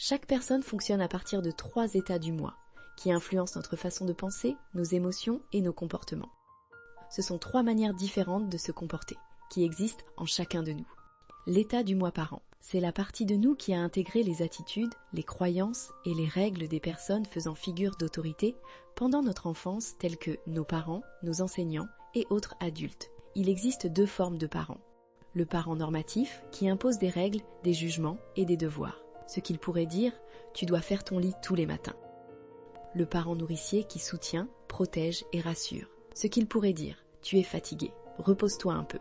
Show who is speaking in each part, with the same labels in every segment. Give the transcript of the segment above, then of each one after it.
Speaker 1: Chaque personne fonctionne à partir de 3 états du moi, qui influencent notre façon de penser, nos émotions et nos comportements. Ce sont 3 manières différentes de se comporter, qui existent en chacun de nous. L'état du moi parent, c'est la partie de nous qui a intégré les attitudes, les croyances et les règles des personnes faisant figure d'autorité pendant notre enfance, telles que nos parents, nos enseignants et autres adultes. Il existe 2 formes de parents. Le parent normatif, qui impose des règles, des jugements et des devoirs. Ce qu'il pourrait dire « tu dois faire ton lit tous les matins ». Le parent nourricier qui soutient, protège et rassure. Ce qu'il pourrait dire « tu es fatigué, repose-toi un peu ».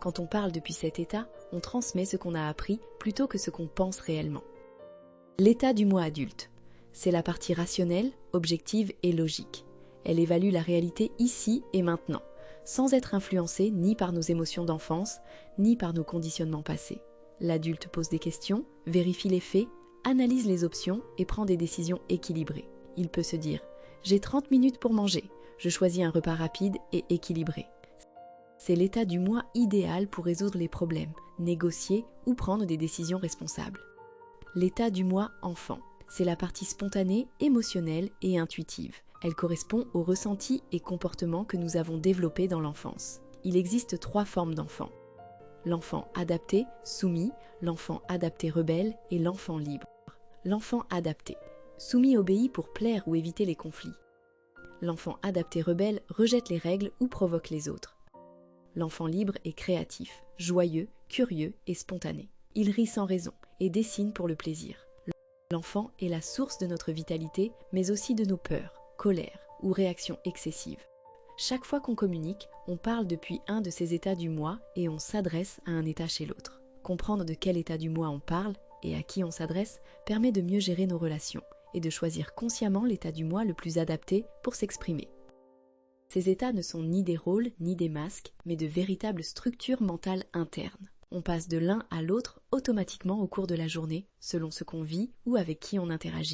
Speaker 1: Quand on parle depuis cet état, on transmet ce qu'on a appris plutôt que ce qu'on pense réellement. L'état du moi adulte, c'est la partie rationnelle, objective et logique. Elle évalue la réalité ici et maintenant, sans être influencée ni par nos émotions d'enfance, ni par nos conditionnements passés. L'adulte pose des questions, vérifie les faits, analyse les options et prend des décisions équilibrées. Il peut se dire « j'ai 30 minutes pour manger, je choisis un repas rapide et équilibré ». C'est l'état du moi idéal pour résoudre les problèmes, négocier ou prendre des décisions responsables. L'état du moi enfant, c'est la partie spontanée, émotionnelle et intuitive. Elle correspond aux ressentis et comportements que nous avons développés dans l'enfance. Il existe 3 formes d'enfants. L'enfant adapté, soumis, l'enfant adapté rebelle et l'enfant libre. L'enfant adapté. Soumis obéit pour plaire ou éviter les conflits. L'enfant adapté rebelle rejette les règles ou provoque les autres. L'enfant libre est créatif, joyeux, curieux et spontané. Il rit sans raison et dessine pour le plaisir. L'enfant est la source de notre vitalité, mais aussi de nos peurs, colères ou réactions excessives. Chaque fois qu'on communique, on parle depuis un de ces états du moi et on s'adresse à un état chez l'autre. Comprendre de quel état du moi on parle et à qui on s'adresse permet de mieux gérer nos relations et de choisir consciemment l'état du moi le plus adapté pour s'exprimer. Ces états ne sont ni des rôles ni des masques, mais de véritables structures mentales internes. On passe de l'un à l'autre automatiquement au cours de la journée, selon ce qu'on vit ou avec qui on interagit.